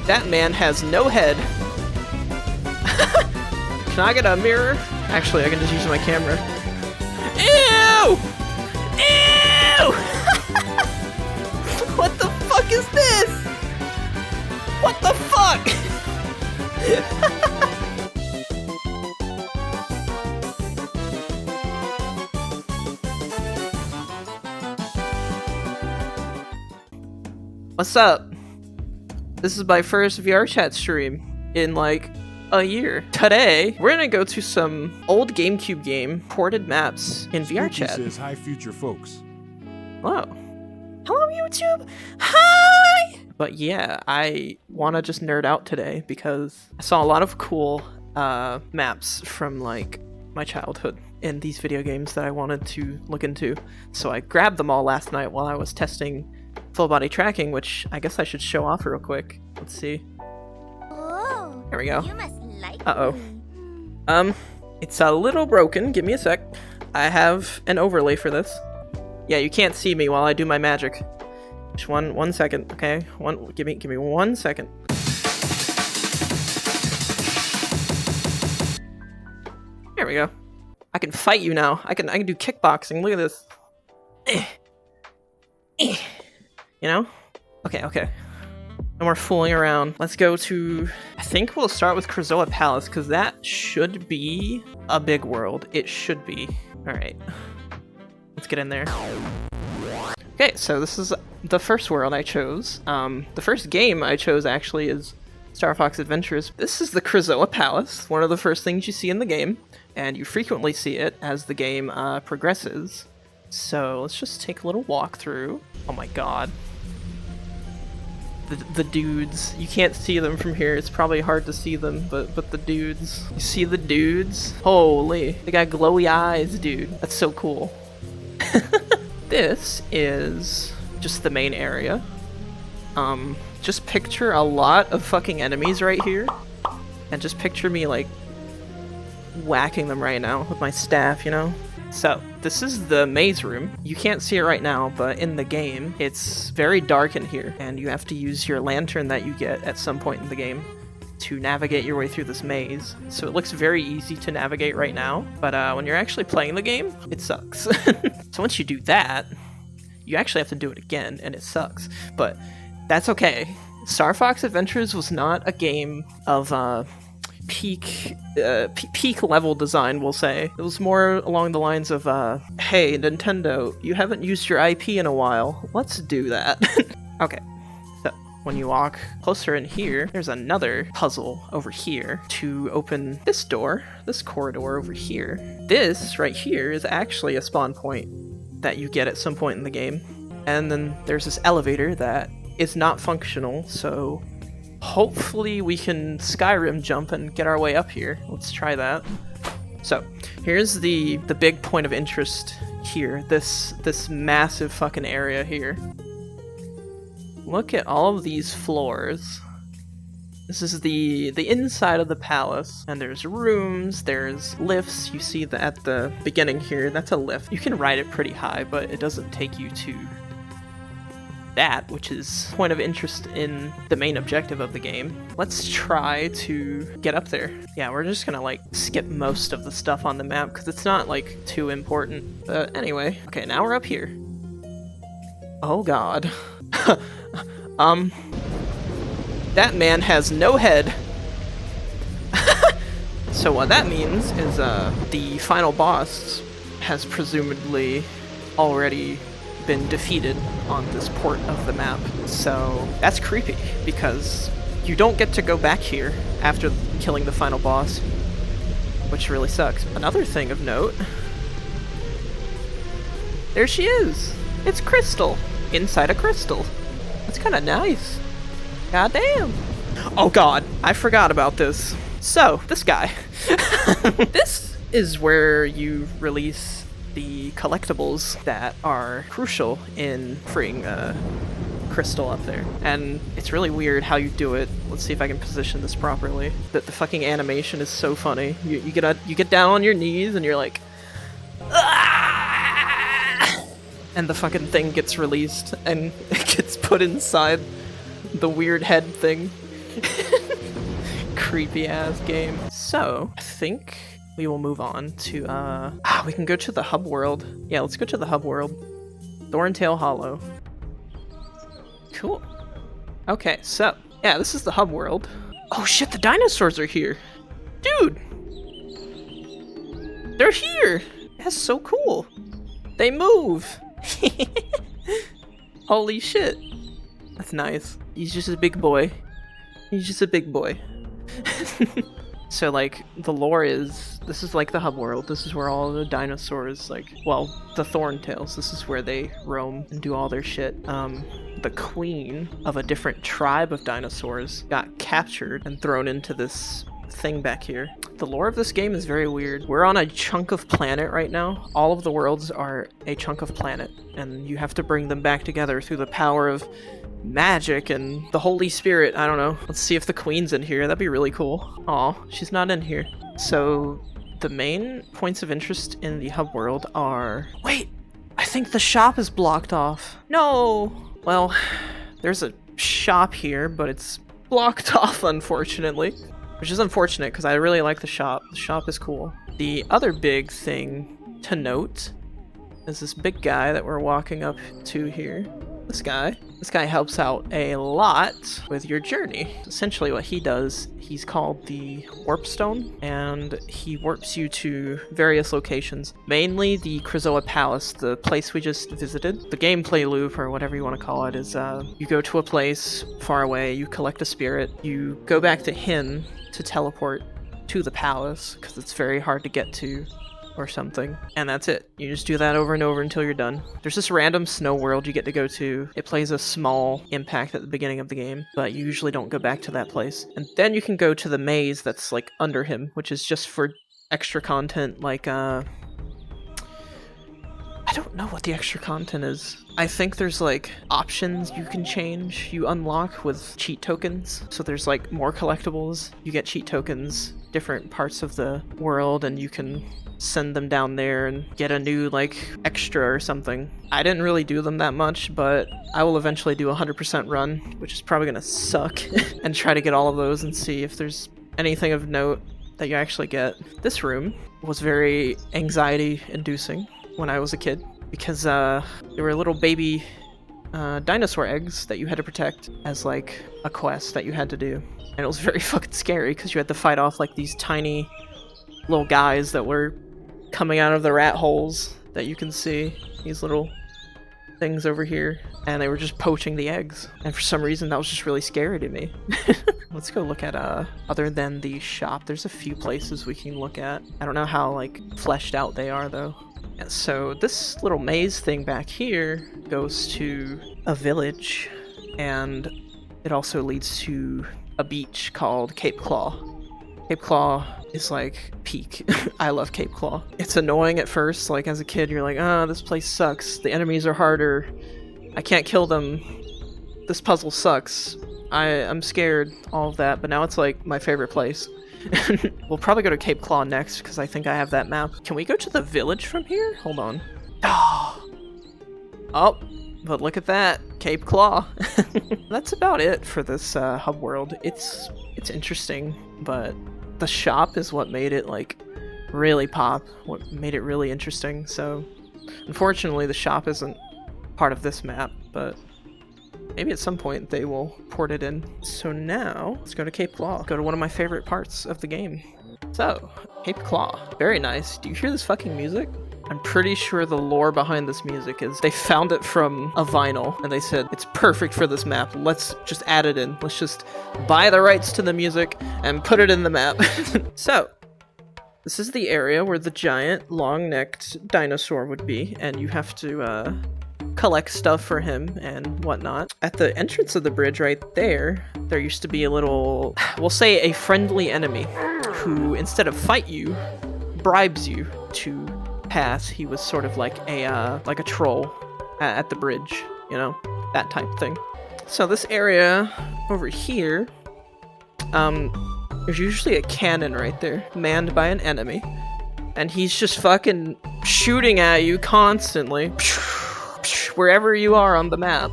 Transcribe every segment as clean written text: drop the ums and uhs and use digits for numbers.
That man has no head. Can I get a mirror? Actually, I can just use my camera. Ew! Ew! What the fuck is this? What the fuck? What's up? This is my first VRChat stream in like a year. Today, we're gonna go to some old GameCube game, ported maps in VRChat. Says hi, future folks. Hello. Hello, YouTube. Hi! But yeah, I wanna just nerd out today because I saw a lot of cool maps from like my childhood in these video games that I wanted to look into. So I grabbed them all last night while I was testing full body tracking, which I guess I should show off real quick. Let's see. Oh, there we go. You must like It's a little broken. Give me a sec. I have an overlay for this. Yeah, you can't see me while I do my magic. Just one second, okay? Give me 1 second. There we go. I can fight you now. I can do kickboxing. Look at this. You know? Okay. No more fooling around. Let's go to... I think we'll start with Closeup Palace, because that should be a big world. It should be. Alright. Let's get in there. Okay, so this is the first world I chose. The first game I chose, actually, is Star Fox Adventures. This is the Closeup Palace, one of the first things you see in the game, and you frequently see it as the game progresses. So let's just take a little walk through. Oh my god. The dudes, you can't see them from here. It's probably hard to see them, but the dudes. You see the dudes? Holy, they got glowy eyes, dude. That's so cool. This is just the main area. Just picture a lot of fucking enemies right here, and just picture me like whacking them right now with my staff, you know? So, this is the maze room. You can't see it right now, but in the game, it's very dark in here, and you have to use your lantern that you get at some point in the game to navigate your way through this maze. So it looks very easy to navigate right now, but when you're actually playing the game, it sucks. So once you do that, you actually have to do it again, and it sucks. But that's okay. Star Fox Adventures was not a game of peak level design, we'll say. It was more along the lines of, hey, Nintendo, you haven't used your IP in a while. Let's do that. Okay, so when you walk closer in here, there's another puzzle over here to open this door, this corridor over here. This right here is actually a spawn point that you get at some point in the game. And then there's this elevator that is not functional, so hopefully we can Skyrim jump and get our way up here. Let's try that. So, here's the big point of interest here. This massive fucking area here. Look at all of these floors. This is the inside of the palace, and there's rooms, there's lifts. You see that at the beginning here, that's a lift. You can ride it pretty high, but it doesn't take you to that, which is point of interest in the main objective of the game. Let's try to get up there. Yeah, we're just gonna like skip most of the stuff on the map because it's not like too important. But anyway, okay, now we're up here. Oh god. That man has no head. So what that means is the final boss has presumably already been defeated on this port of the map. So that's creepy because you don't get to go back here after killing the final boss, which really sucks. Another thing of note, there she is. It's Crystal inside a crystal. That's kind of nice. God damn. Oh god, I forgot about this. So, this guy. This is where you release the collectibles that are crucial in freeing Crystal up there. And it's really weird how you do it. Let's see if I can position this properly. The fucking animation is so funny. You get down on your knees and you're like, ah! And the fucking thing gets released and it gets put inside the weird head thing. creepy ass game. So I think we will move on to we can go to the hub world. Yeah, let's go to the hub world. Thorntail Hollow. Cool. Okay, so yeah, this is the hub world. Oh shit, the dinosaurs are here. Dude! They're here! That's so cool. They move! Holy shit. That's nice. He's just a big boy. He's just a big boy. So like, the lore is, this is like the hub world. This is where all the dinosaurs, like, well, the Thorntails, this is where they roam and do all their shit. The queen of a different tribe of dinosaurs got captured and thrown into this thing back here. The lore of this game is very weird. We're on a chunk of planet right now. All of the worlds are a chunk of planet, and you have to bring them back together through the power of magic and the Holy Spirit. I don't know. Let's see if the queen's in here. That'd be really cool. Aw, she's not in here. So the main points of interest in the hub world are... Wait! I think the shop is blocked off. No! Well, there's a shop here, but it's blocked off, unfortunately. Which is unfortunate, because I really like the shop. The shop is cool. The other big thing to note is this big guy that we're walking up to here. This guy. This guy helps out a lot with your journey. Essentially what he does, he's called the Warp Stone, and he warps you to various locations. Mainly the Krazoa Palace, the place we just visited. The gameplay loop, or whatever you want to call it, is you go to a place far away, you collect a spirit, you go back to him to teleport to the palace, because it's very hard to get to, or something. And that's it. You just do that over and over until you're done. There's this random snow world you get to go to. It plays a small impact at the beginning of the game, but you usually don't go back to that place. And then you can go to the maze that's like under him, which is just for extra content, like I don't know what the extra content is. I think there's like options you can change, you unlock with cheat tokens. So there's like more collectibles, you get cheat tokens, different parts of the world, and you can send them down there and get a new like extra or something. I didn't really do them that much, but I will eventually do a 100% run, which is probably gonna suck, and try to get all of those and see if there's anything of note that you actually get. This room was very anxiety inducing when I was a kid, because there were little baby dinosaur eggs that you had to protect as like a quest that you had to do. And it was very fucking scary because you had to fight off like these tiny little guys that were coming out of the rat holes that you can see. These little things over here. And they were just poaching the eggs. And for some reason that was just really scary to me. Let's go look at, other than the shop, there's a few places we can look at. I don't know how like fleshed out they are though. Yeah, so this little maze thing back here goes to a village, and it also leads to a beach called Cape Claw. Cape Claw is like peak. I love Cape Claw. It's annoying at first, like as a kid you're like, oh, this place sucks, the enemies are harder, I can't kill them, this puzzle sucks, I'm scared, all of that, but now it's like my favorite place. We'll probably go to Cape Claw next, because I think I have that map. Can we go to the village from here? Hold on. Oh, but look at that, Cape Claw. That's about it for this hub world. It's interesting, but the shop is what made it like really pop, what made it really interesting. So unfortunately the shop isn't part of this map, but maybe at some point they will port it in. So now let's go to Cape Claw, go to one of my favorite parts of the game. So Cape Claw, very nice. Do you hear this fucking music? I'm pretty sure the lore behind this music is they found it from a vinyl and they said it's perfect for this map, let's just add it in, let's just buy the rights to the music and put it in the map. So this is the area where the giant long-necked dinosaur would be, and you have to collect stuff for him and whatnot. At the entrance of the bridge right there, there used to be a little, we'll say a friendly enemy, who instead of fight you, bribes you to pass. He was sort of like a troll at the bridge, you know, that type of thing. So this area over here, there's usually a cannon right there, manned by an enemy, and he's just fucking shooting at you constantly, wherever you are on the map.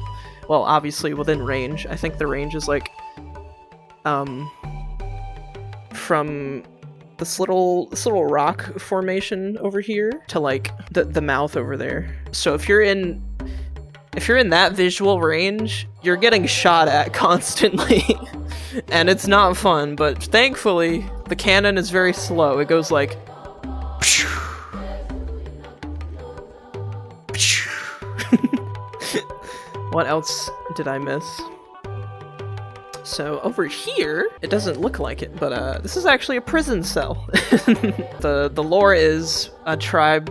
Well, obviously within range. I think the range is like, from this little rock formation over here to like the mouth over there. So if you're in that visual range, you're getting shot at constantly. And it's not fun, but thankfully the cannon is very slow. It goes like what else did I miss? So over here, it doesn't look like it, but this is actually a prison cell. The lore is a tribe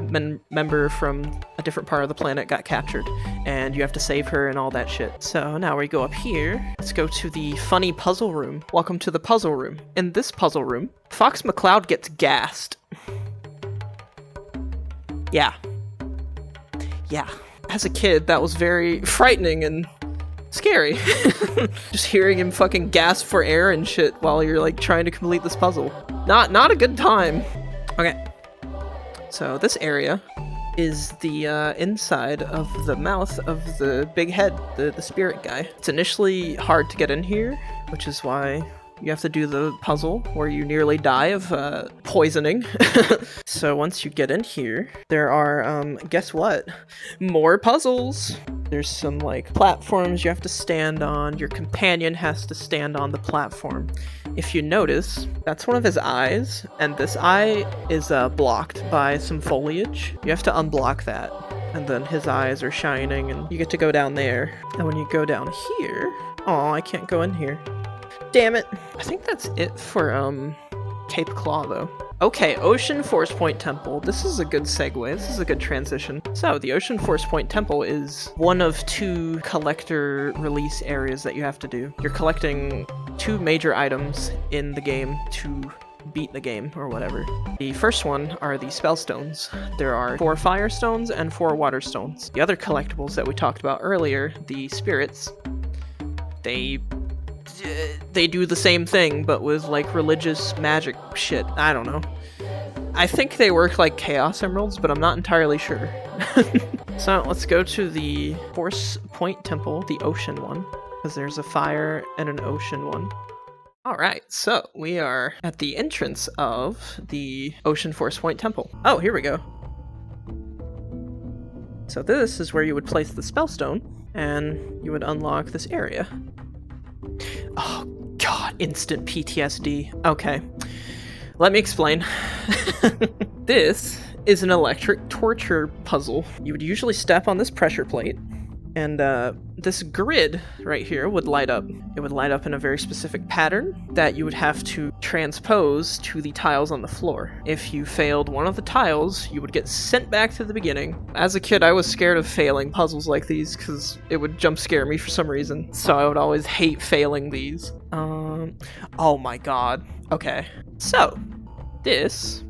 member from a different part of the planet got captured, and you have to save her and all that shit. So now we go up here. Let's go to the funny puzzle room. Welcome to the puzzle room. In this puzzle room, Fox McCloud gets gassed. Yeah. As a kid, that was very frightening and scary. Just hearing him fucking gasp for air and shit while you're like trying to complete this puzzle. Not a good time. Okay. So this area is the inside of the mouth of the big head, the spirit guy. It's initially hard to get in here, which is why you have to do the puzzle where you nearly die of poisoning. So once you get in here, there are, guess what? More puzzles! There's some, like, platforms you have to stand on. Your companion has to stand on the platform. If you notice, that's one of his eyes, and this eye is blocked by some foliage. You have to unblock that, and then his eyes are shining, and you get to go down there. And when you go down here... Aw, I can't go in here. Damn it. I think that's it for, Cape Claw, though. Okay, Ocean Force Point Temple. This is a good segue. This is a good transition. So, the Ocean Force Point Temple is one of 2 collector release areas that you have to do. You're collecting 2 major items in the game to beat the game, or whatever. The first one are the spell stones. There are 4 fire stones and 4 water stones. The other collectibles that we talked about earlier, the spirits, they do the same thing, but with, like, religious magic shit. I don't know. I think they work like Chaos Emeralds, but I'm not entirely sure. So, let's go to the Force Point Temple, the ocean one, because there's a fire and an ocean one. Alright, so we are at the entrance of the Ocean Force Point Temple. Oh, here we go. So this is where you would place the spellstone, and you would unlock this area. Oh god, instant PTSD. Okay, let me explain. This is an electric torture puzzle. You would usually step on this pressure plate, and this grid right here would light up. It would light up in a very specific pattern that you would have to transpose to the tiles on the floor. If you failed one of the tiles, you would get sent back to the beginning. As a kid, I was scared of failing puzzles like these because it would jump scare me for some reason. So I would always hate failing these. Oh my god. Okay. So, this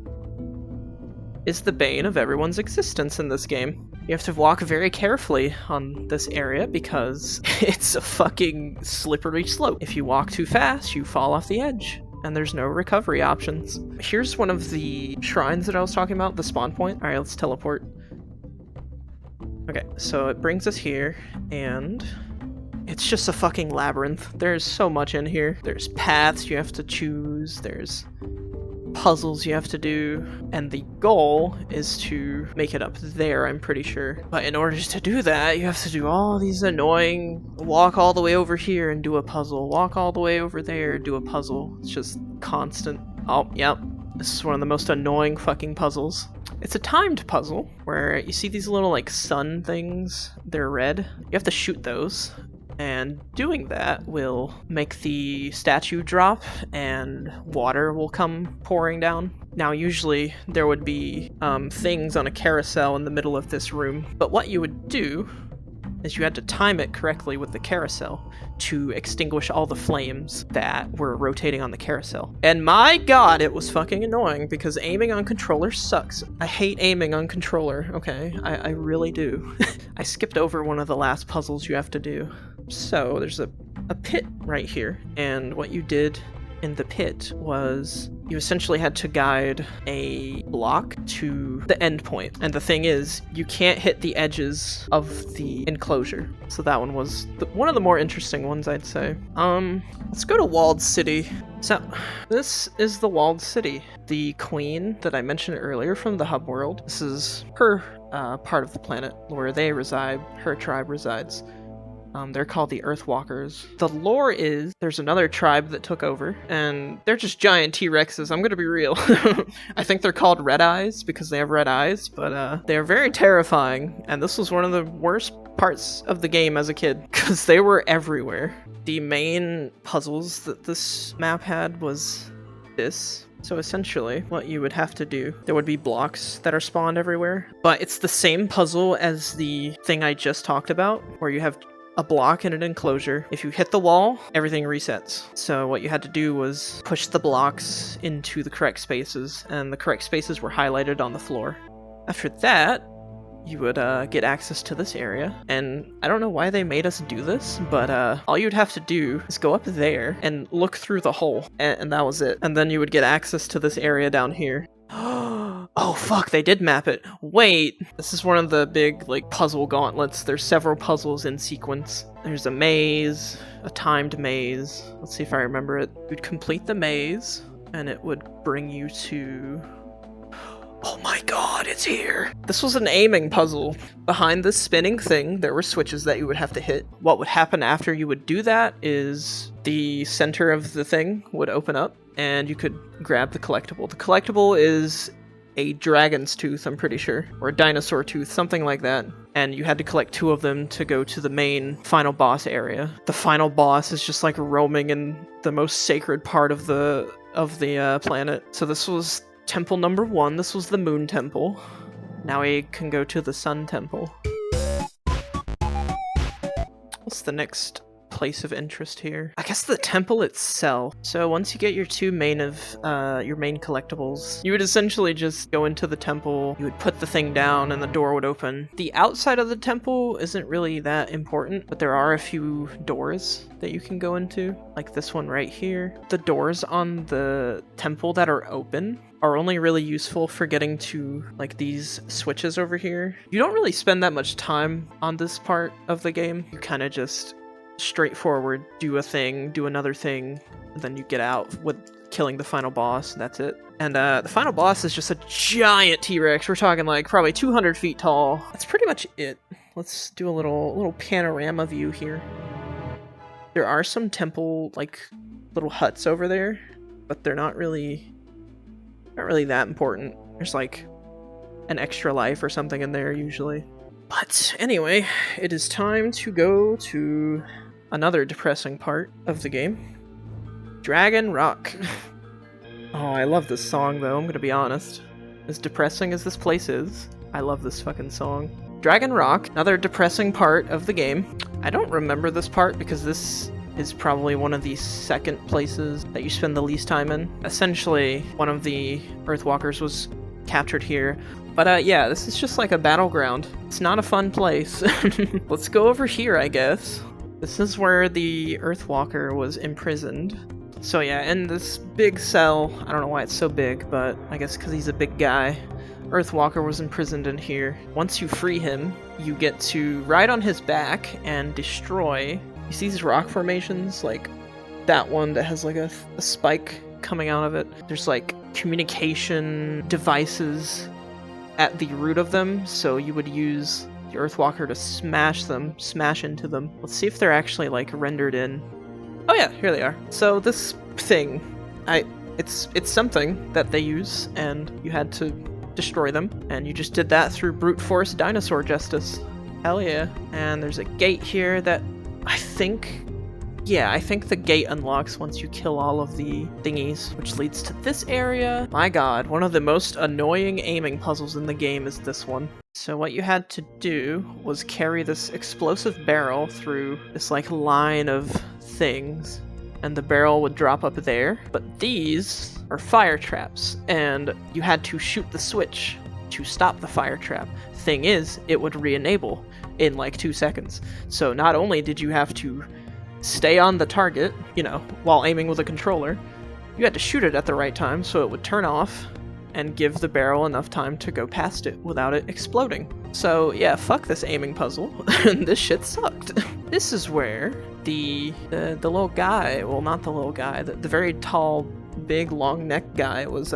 is the bane of everyone's existence in this game. You have to walk very carefully on this area because it's a fucking slippery slope. If you walk too fast, you fall off the edge, and there's no recovery options. Here's one of the shrines that I was talking about, the spawn point. Alright, let's teleport. Okay, so it brings us here, and it's just a fucking labyrinth. There's so much in here. There's paths you have to choose, there's puzzles you have to do, and the goal is to make it up there, I'm pretty sure. But in order to do that, you have to do all these annoying walk all the way over here and do a puzzle, walk all the way over there, do a puzzle. It's just constant. Oh, yep. This is one of the most annoying fucking puzzles. It's a timed puzzle where you see these little like sun things, they're red. You have to shoot those. And doing that will make the statue drop and water will come pouring down. Now usually there would be things on a carousel in the middle of this room, but what you would do is you had to time it correctly with the carousel to extinguish all the flames that were rotating on the carousel. And my god, it was fucking annoying because aiming on controller sucks. I hate aiming on controller, okay? I really do. I skipped over one of the last puzzles you have to do. So there's a pit right here, and what you did in the pit was you essentially had to guide a block to the end point. And the thing is, you can't hit the edges of the enclosure. So that one was one of the more interesting ones, I'd say. Let's go to Walled City. So, this is the Walled City. The queen that I mentioned earlier from the hub world. This is her part of the planet where they reside, her tribe resides. They're called the Earthwalkers. The lore is there's another tribe that took over, and they're just giant T-Rexes. I'm gonna be real. I think they're called Red Eyes because they have red eyes, but they're very terrifying, and this was one of the worst parts of the game as a kid because they were everywhere. The main puzzles that this map had was this. So essentially, what you would have to do, there would be blocks that are spawned everywhere, but it's the same puzzle as the thing I just talked about, where you have a block in an enclosure. If you hit the wall, everything resets. So what you had to do was push the blocks into the correct spaces, and the correct spaces were highlighted on the floor. After that, you would get access to this area, and I don't know why they made us do this, but all you'd have to do is go up there and look through the hole, and that was it. And then you would get access to this area down here. Oh fuck, they did map it. Wait, this is one of the big, like, puzzle gauntlets. There's several puzzles in sequence. There's a maze, a timed maze. Let's see if I remember it. You'd complete the maze, and it would bring you to... Oh my god, it's here! This was an aiming puzzle. Behind this spinning thing, there were switches that you would have to hit. What would happen after you would do that is the center of the thing would open up, and you could grab the collectible. The collectible is a dragon's tooth, I'm pretty sure, or a dinosaur tooth, something like that. And you had to collect 2 of them to go to the main final boss area. The final boss is just like roaming in the most sacred part of the planet. So this was temple number 1. This was the moon temple. Now we can go to the sun temple. What's the next place of interest here? I guess the temple itself. So once you get your 2 main collectibles, you would essentially just go into the temple, you would put the thing down, and the door would open. The outside of the temple isn't really that important, but there are a few doors that you can go into, like this one right here. The doors on the temple that are open are only really useful for getting to, like, these switches over here. You don't really spend that much time on this part of the game. You kind of just straightforward do a thing, do another thing, and then you get out with killing the final boss, and that's it. And the final boss is just a giant T-Rex. We're talking like probably 200 feet tall. That's pretty much it. Let's do a little panorama view here. There are some temple, like, little huts over there, but they're not really that important. There's like an extra life or something in there usually. But anyway, it is time to go to another depressing part of the game. Dragon Rock. Oh, I love this song though, I'm gonna be honest. As depressing as this place is, I love this fucking song. Dragon Rock, another depressing part of the game. I don't remember this part because this is probably one of the second places that you spend the least time in. Essentially, one of the Earthwalkers was captured here. But yeah, this is just like a battleground. It's not a fun place. Let's go over here, I guess. This is where the Earthwalker was imprisoned. So yeah, in this big cell, I don't know why it's so big, but I guess because he's a big guy, Earthwalker was imprisoned in here. Once you free him, you get to ride on his back and destroy... You see these rock formations? Like that one that has like a spike coming out of it. There's like communication devices at the root of them, so you would use the Earthwalker to smash into them. Let's see if they're actually like rendered in. Oh yeah, here they are. So this thing, it's something that they use, and you had to destroy them, and you just did that through brute force dinosaur justice. Hell yeah. And there's a gate here that I think the gate unlocks once you kill all of the thingies, which leads to this area. My god, one of the most annoying aiming puzzles in the game is this one. So what you had to do was carry this explosive barrel through this like line of things, and the barrel would drop up there. But these are fire traps, and you had to shoot the switch to stop the fire trap. Thing is, it would re-enable in like 2 seconds. So not only did you have to stay on the target, you know, while aiming with a controller, You had to shoot it at the right time so it would turn off and give the barrel enough time to go past it without it exploding. So yeah, fuck this aiming puzzle. This shit sucked. This is where the little guy, well not the little guy, the very tall, big, long neck guy was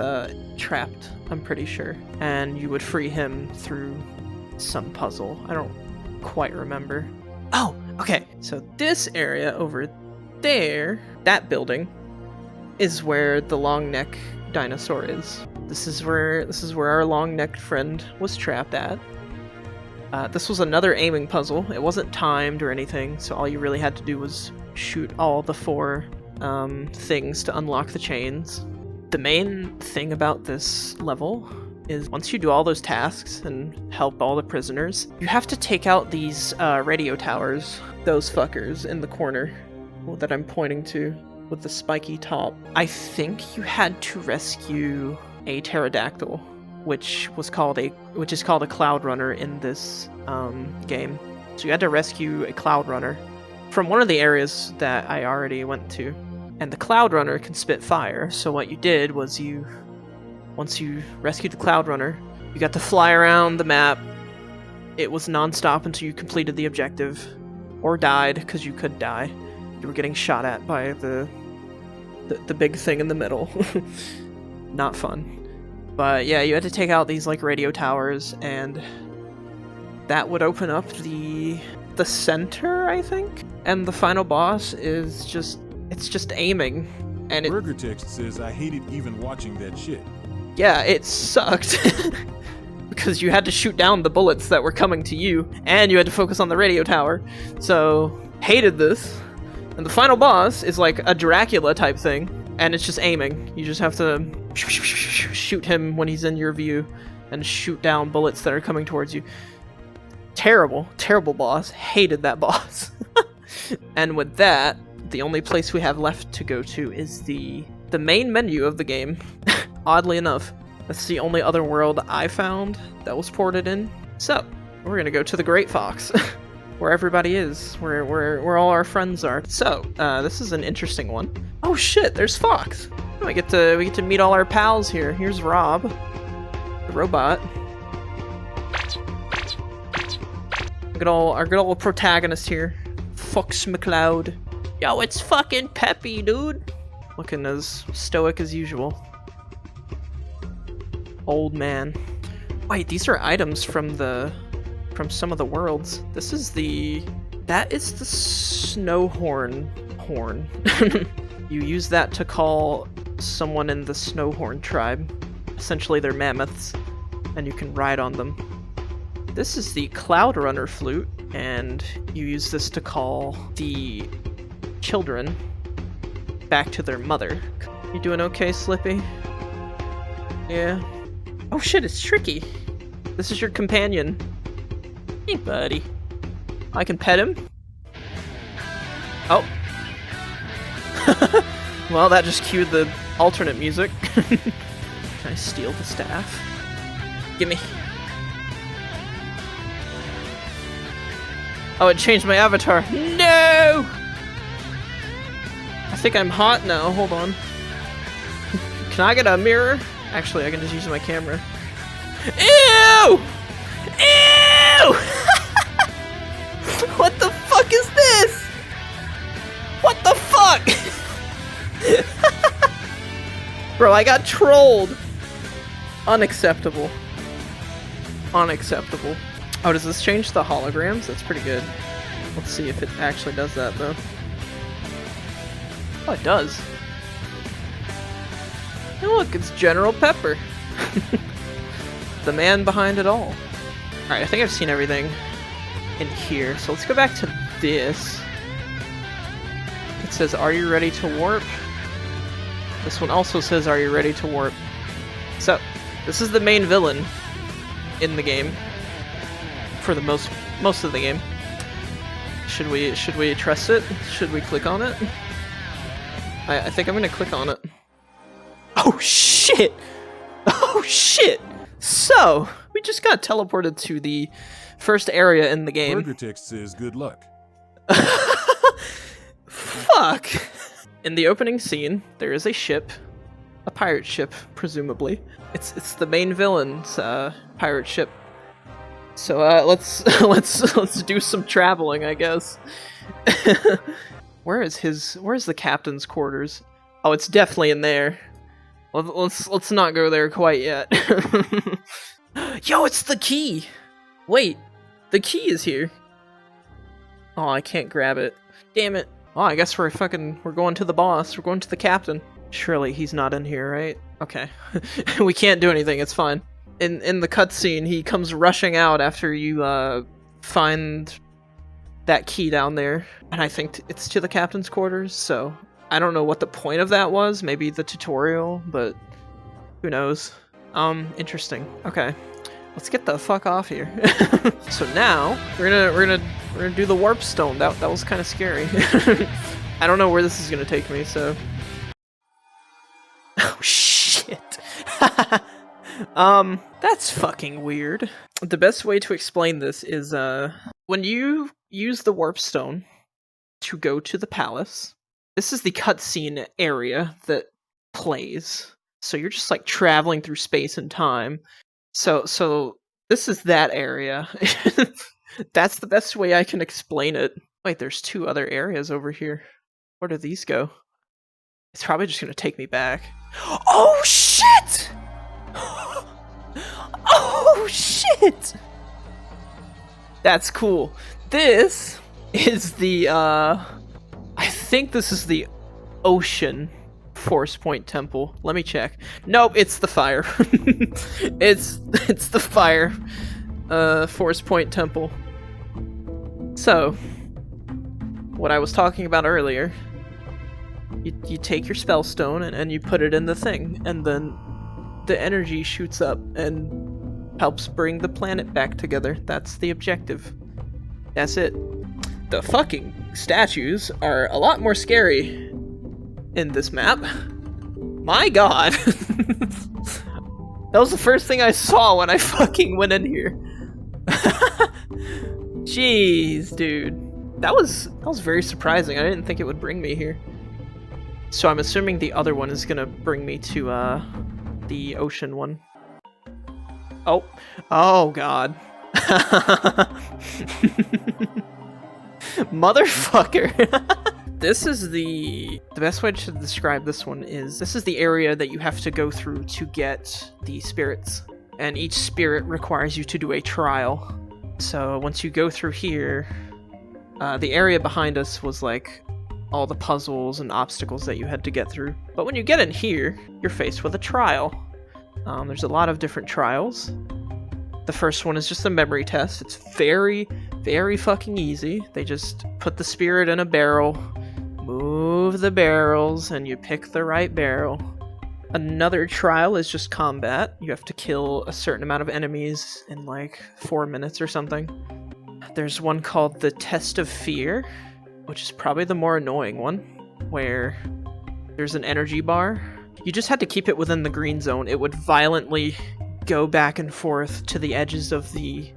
trapped, I'm pretty sure. And you would free him through some puzzle. I don't quite remember. Oh, okay. So this area over there, that building, is where the long neck dinosaur is. This is where our long-necked friend was trapped at. This was another aiming puzzle. It wasn't timed or anything, so all you really had to do was shoot all the 4 things to unlock the chains. The main thing about this level is once you do all those tasks and help all the prisoners, you have to take out these radio towers, those fuckers in the corner that I'm pointing to with the spiky top. I think you had to rescue a pterodactyl, which is called a cloud runner in this game. So you had to rescue a cloud runner from one of the areas that I already went to. And the cloud runner can spit fire, so what you did was once you rescued the cloud runner, you got to fly around the map. It was non-stop until you completed the objective, or died, because you could die. You were getting shot at by the big thing in the middle. Not fun. But yeah, you had to take out these like radio towers, and that would open up the center, I think. And the final boss is just aiming. And Burger Text says I hated even watching that shit. Yeah, it sucked. Because you had to shoot down the bullets that were coming to you, and you had to focus on the radio tower. So, hated this. And the final boss is like a Dracula type thing, and it's just aiming. You just have to shoot him when he's in your view, and shoot down bullets that are coming towards you. Terrible, terrible boss. Hated that boss. And with that, the only place we have left to go to is the main menu of the game. Oddly enough, that's the only other world I found that was ported in. So, we're gonna go to the Great Fox. Where everybody is, where all our friends are. So, this is an interesting one. Oh shit, there's Fox. Oh, we get to meet all our pals here. Here's Rob, the robot. Our good old protagonist here, Fox McCloud. Yo, it's fucking Peppy, dude. Looking as stoic as usual. Old man. Wait, these are items from some of the worlds. That is the snow horn. You use that to call someone in the Snowhorn tribe. Essentially they're mammoths, and you can ride on them. This is the Cloud Runner flute, and you use this to call the children back to their mother. You doing okay, Slippy? Yeah. Oh shit, it's Tricky. This is your companion. Hey, buddy. I can pet him. Oh. Well, that just cued the alternate music. Can I steal the staff? Gimme. Oh, it changed my avatar. No! I think I'm hot now. Hold on. Can I get a mirror? Actually, I can just use my camera. Ew! Ew! What the fuck is this? What the fuck? Bro, I got trolled. Unacceptable. Unacceptable. Oh, does this change the holograms? That's pretty good. Let's see if it actually does that, though. Oh, it does. Hey, look, it's General Pepper. The man behind it all. Alright, I think I've seen everything in here. So let's go back to this. It says, are you ready to warp? This one also says, are you ready to warp? So, this is the main villain in the game. For the most of the game. Should we trust it? Should we click on it? I think I'm gonna click on it. Oh shit! Oh shit! So, we just got teleported to the first area in the game. Burger Text says good luck. Fuck! In the opening scene, there is a ship, a pirate ship, presumably. It's the main villain's pirate ship. So let's let's do some traveling, I guess. Where's the captain's quarters? Oh, it's definitely in there. Let's not go there quite yet. Yo, it's the key. Wait, the key is here. Oh, I can't grab it. Damn it. Oh, I guess we're going to the boss. We're going to the captain. Surely he's not in here, right? Okay. We can't do anything. It's fine. In the cutscene, he comes rushing out after you find that key down there, and I think it's to the captain's quarters. So I don't know what the point of that was. Maybe the tutorial, but who knows? Interesting. Okay, let's get the fuck off here. So now we're gonna do the warp stone. That was kind of scary. I don't know where this is gonna take me. So. Oh shit. That's fucking weird. The best way to explain this is, when you use the warp stone to go to the palace, this is the cutscene area that plays. So you're just like traveling through space and time. So this is that area. That's the best way I can explain it. Wait, there's 2 other areas over here. Where do these go? It's probably just gonna take me back. Oh shit! Oh shit! That's cool. This is the I think this is the ocean force point temple. Let me check. Nope, it's the fire. it's the fire force point temple. So, what I was talking about earlier, you take your spell stone and you put it in the thing, and then the energy shoots up and helps bring the planet back together. That's the objective. That's it. The fucking statues are a lot more scary in this map. My god. That was the first thing I saw when I fucking went in here. Jeez, dude. That was very surprising. I didn't think it would bring me here. So I'm assuming the other one is gonna bring me to the ocean one. Oh god. Motherfucker. This is the best way to describe this one is, this is the area that you have to go through to get the spirits, and each spirit requires you to do a trial. So once you go through here, the area behind us was like all the puzzles and obstacles that you had to get through. But when you get in here, you're faced with a trial. There's a lot of different trials. The first one is just a memory test. It's very, very fucking easy. They just put the spirit in a barrel, move the barrels, and you pick the right barrel. Another trial is just combat. You have to kill a certain amount of enemies in like 4 minutes or something. There's one called the Test of Fear, which is probably the more annoying one, where there's an energy bar. You just had to keep it within the green zone. It would violently go back and forth to the edges of the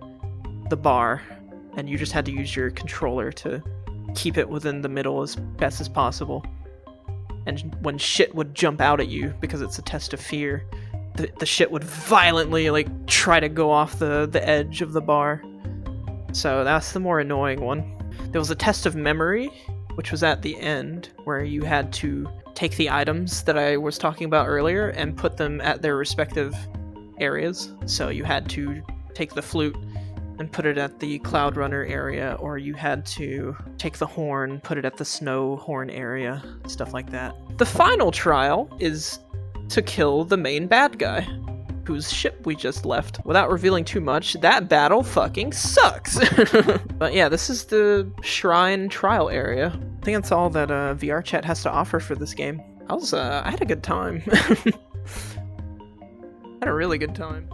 bar, and you just had to use your controller to keep it within the middle as best as possible. And when shit would jump out at you, because it's a test of fear, the shit would violently like try to go off the edge of the bar. So that's the more annoying one. There was a test of memory, which was at the end, where you had to take the items that I was talking about earlier and put them at their respective areas. So you had to take the flute and put it at the Cloud Runner area, or you had to take the horn, put it at the Snow Horn area, stuff like that. The final trial is to kill the main bad guy, whose ship we just left. Without revealing too much, that battle fucking sucks! But yeah, this is the Shrine trial area. I think that's all that VRChat has to offer for this game. I had a good time. Had a really good time.